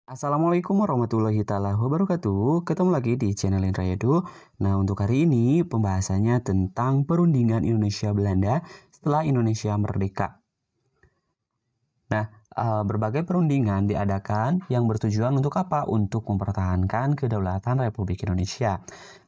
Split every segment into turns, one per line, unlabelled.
Assalamualaikum warahmatullahi taala wabarakatuh. Ketemu lagi di channel Indra Edu. Nah, untuk hari ini pembahasannya tentang perundingan Indonesia Belanda setelah Indonesia merdeka. Nah, berbagai perundingan diadakan yang bertujuan untuk apa? Untuk mempertahankan kedaulatan Republik Indonesia.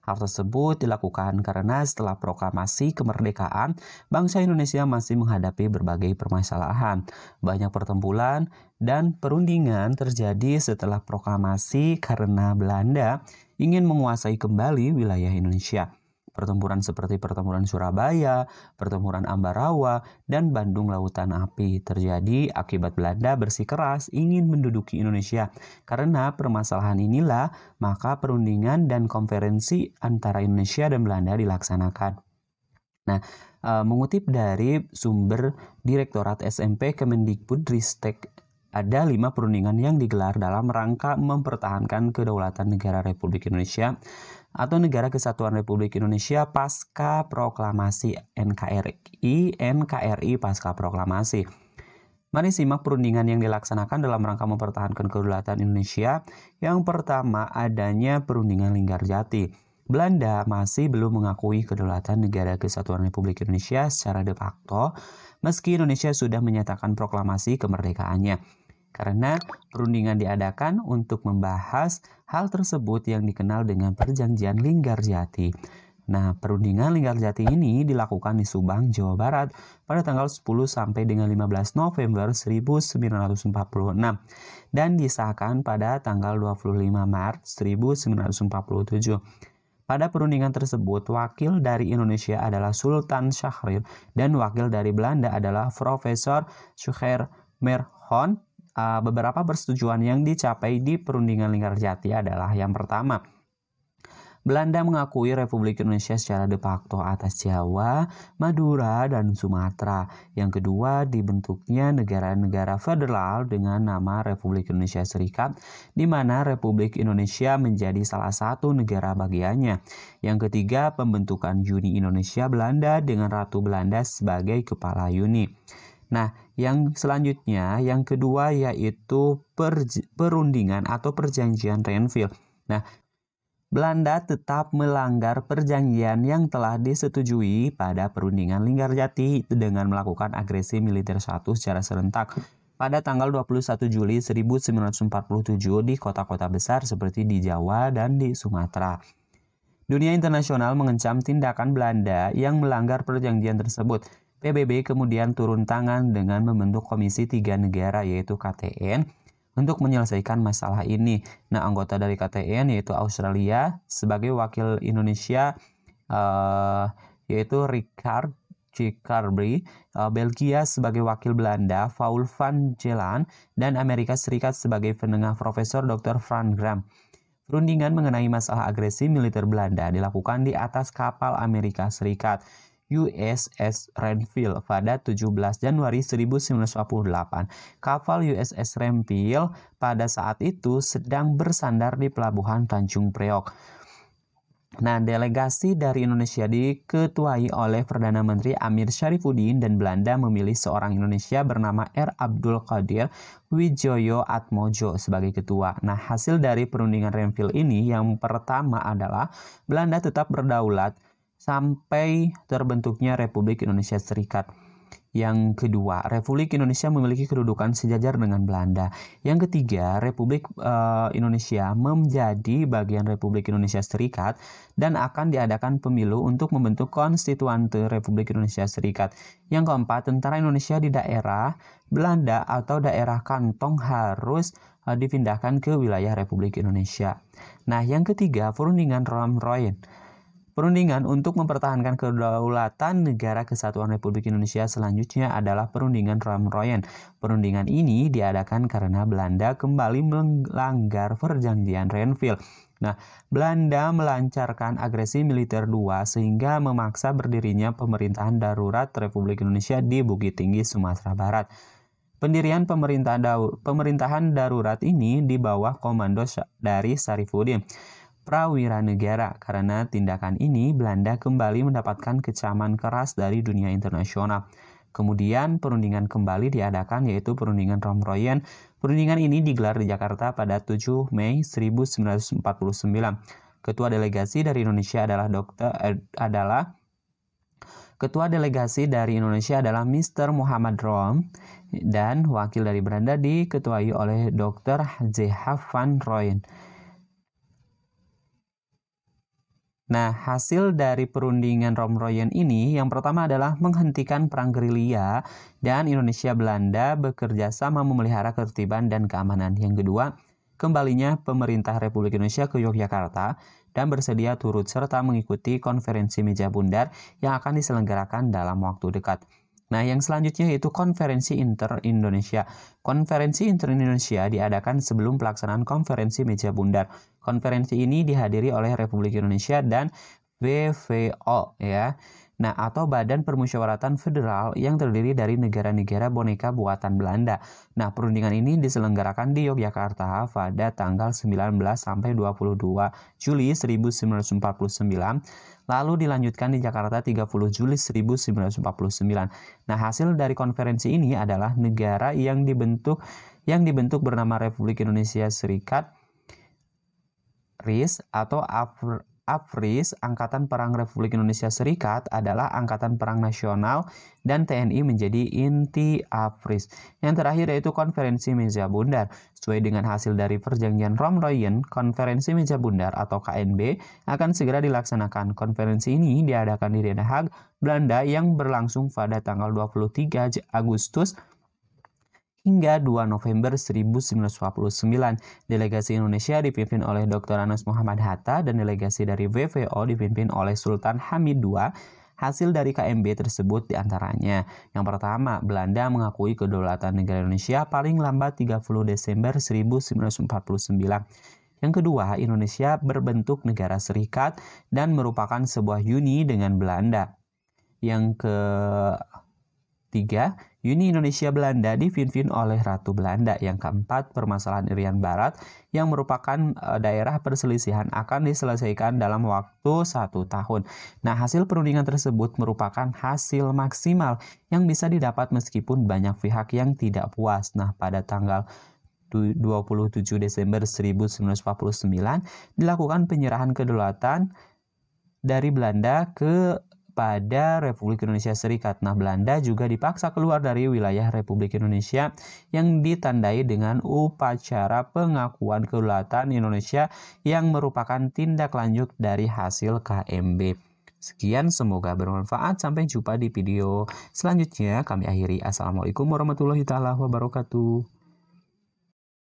Hal tersebut dilakukan karena setelah proklamasi kemerdekaan, bangsa Indonesia masih menghadapi berbagai permasalahan. Banyak pertempuran dan perundingan terjadi setelah proklamasi karena Belanda ingin menguasai kembali wilayah Indonesia. Pertempuran seperti pertempuran Surabaya, pertempuran Ambarawa, dan Bandung Lautan Api terjadi akibat Belanda bersikeras ingin menduduki Indonesia. Karena permasalahan inilah, maka perundingan dan konferensi antara Indonesia dan Belanda dilaksanakan. Nah, mengutip dari sumber Direktorat SMP Kemendikbudristek, ada 5 perundingan yang digelar dalam rangka mempertahankan kedaulatan negara Republik Indonesia atau Negara Kesatuan Republik Indonesia pasca proklamasi NKRI pasca proklamasi. Mari simak perundingan yang dilaksanakan dalam rangka mempertahankan kedaulatan Indonesia. Yang pertama, adanya perundingan Linggarjati. Belanda masih belum mengakui kedaulatan Negara Kesatuan Republik Indonesia secara de facto, meski Indonesia sudah menyatakan proklamasi kemerdekaannya. Karena perundingan diadakan untuk membahas hal tersebut yang dikenal dengan Perjanjian Linggarjati. Nah, perundingan Linggarjati ini dilakukan di Subang, Jawa Barat pada tanggal 10 sampai dengan 15 November 1946 dan disahkan pada tanggal 25 Maret 1947. Pada perundingan tersebut, wakil dari Indonesia adalah Sultan Syahrir dan wakil dari Belanda adalah Profesor Suhermerhon. Beberapa persetujuan yang dicapai di perundingan Linggarjati adalah yang pertama, Belanda mengakui Republik Indonesia secara de facto atas Jawa, Madura, dan Sumatera. Yang kedua, dibentuknya negara-negara federal dengan nama Republik Indonesia Serikat, di mana Republik Indonesia menjadi salah satu negara bagiannya. Yang ketiga, pembentukan Uni Indonesia Belanda dengan Ratu Belanda sebagai kepala Uni. Nah, yang selanjutnya, yang kedua yaitu perundingan atau perjanjian Renville. Nah, Belanda tetap melanggar perjanjian yang telah disetujui pada perundingan Linggarjati dengan melakukan agresi militer satu secara serentak pada tanggal 21 Juli 1947 di kota-kota besar seperti di Jawa dan di Sumatera. Dunia internasional mengecam tindakan Belanda yang melanggar perjanjian tersebut. PBB kemudian turun tangan dengan membentuk Komisi 3 Negara yaitu KTN untuk menyelesaikan masalah ini. Nah, anggota dari KTN yaitu Australia sebagai wakil Indonesia yaitu Richard J. Carberry, Belgia sebagai wakil Belanda Paul van Zeeland, dan Amerika Serikat sebagai penengah Profesor Dr. Frank Graham. Perundingan mengenai masalah agresi militer Belanda dilakukan di atas kapal Amerika Serikat USS Renville pada 17 Januari 1948. Kapal USS Renville pada saat itu sedang bersandar di pelabuhan Tanjung Priok. Nah, delegasi dari Indonesia diketuai oleh Perdana Menteri Amir Syarifuddin dan Belanda memilih seorang Indonesia bernama R. Abdul Qadir Widjoyo Atmojo sebagai ketua. Nah, hasil dari perundingan Renville ini yang pertama adalah Belanda tetap berdaulat sampai terbentuknya Republik Indonesia Serikat. Yang kedua, Republik Indonesia memiliki kedudukan sejajar dengan Belanda. Yang ketiga, Republik Indonesia menjadi bagian Republik Indonesia Serikat dan akan diadakan pemilu untuk membentuk konstituante Republik Indonesia Serikat. Yang keempat, tentara Indonesia di daerah Belanda atau daerah kantong harus dipindahkan ke wilayah Republik Indonesia. Nah, yang ketiga, perundingan Ramroyen. Perundingan untuk mempertahankan kedaulatan Negara Kesatuan Republik Indonesia selanjutnya adalah perundingan Ramroyen. Perundingan ini diadakan karena Belanda kembali melanggar perjanjian Renville. Nah, Belanda melancarkan agresi militer 2 sehingga memaksa berdirinya pemerintahan darurat Republik Indonesia di Bukit Tinggi, Sumatera Barat. Pendirian pemerintahan darurat ini di bawah komando dari Syarifuddin, prawira negara. Karena tindakan ini, Belanda kembali mendapatkan kecaman keras dari dunia internasional. Kemudian perundingan kembali diadakan yaitu perundingan Ramroyen. Perundingan ini digelar di Jakarta pada 7 Mei 1949. Ketua delegasi dari Indonesia adalah Mr. Muhammad Rom, dan wakil dari Belanda diketuai oleh Dr. J.H. van Rooyen. Nah, hasil dari perundingan Rom-Rooyen ini yang pertama adalah menghentikan perang gerilya dan Indonesia-Belanda bekerja sama memelihara ketertiban dan keamanan. Yang kedua, kembalinya pemerintah Republik Indonesia ke Yogyakarta dan bersedia turut serta mengikuti konferensi meja bundar yang akan diselenggarakan dalam waktu dekat. Nah, yang selanjutnya yaitu Konferensi Inter-Indonesia. Konferensi Inter-Indonesia diadakan sebelum pelaksanaan konferensi meja bundar. Konferensi ini dihadiri oleh Republik Indonesia dan WVO ya. Nah, atau Badan Permusyawaratan Federal yang terdiri dari negara-negara boneka buatan Belanda. Nah, perundingan ini diselenggarakan di Yogyakarta pada tanggal 19 sampai 22 Juli 1949. Lalu dilanjutkan di Jakarta 30 Juli 1949. Nah, hasil dari konferensi ini adalah negara yang dibentuk bernama Republik Indonesia Serikat, RIS atau AFRIS. Angkatan Perang Republik Indonesia Serikat adalah Angkatan Perang Nasional dan TNI menjadi inti AFRIS. Yang terakhir yaitu Konferensi Meja Bundar. Sesuai dengan hasil dari perjanjian Rom-Rooyen, Konferensi Meja Bundar atau KNB akan segera dilaksanakan. Konferensi ini diadakan di Den Haag, Belanda yang berlangsung pada tanggal 23 Agustus hingga 2 November 1949. Delegasi Indonesia dipimpin oleh Dr. Anus Muhammad Hatta dan delegasi dari WVO dipimpin oleh Sultan Hamid II. Hasil dari KMB tersebut diantaranya. Yang pertama, Belanda mengakui kedaulatan negara Indonesia paling lambat 30 Desember 1949. Yang kedua, Indonesia berbentuk negara serikat dan merupakan sebuah uni dengan Belanda. Yang ketiga, Uni Indonesia-Belanda dipimpin oleh Ratu Belanda. Yang keempat, permasalahan Irian Barat yang merupakan daerah perselisihan akan diselesaikan dalam waktu 1 tahun. Nah, hasil perundingan tersebut merupakan hasil maksimal yang bisa didapat meskipun banyak pihak yang tidak puas. Nah, pada tanggal 27 Desember 1949 dilakukan penyerahan kedaulatan dari Belanda pada Republik Indonesia Serikat. Nah, Belanda juga dipaksa keluar dari wilayah Republik Indonesia yang ditandai dengan upacara pengakuan kedaulatan Indonesia yang merupakan tindak lanjut dari hasil KMB. Sekian, semoga bermanfaat. Sampai jumpa di video selanjutnya. Kami akhiri. Assalamualaikum warahmatullahi wabarakatuh.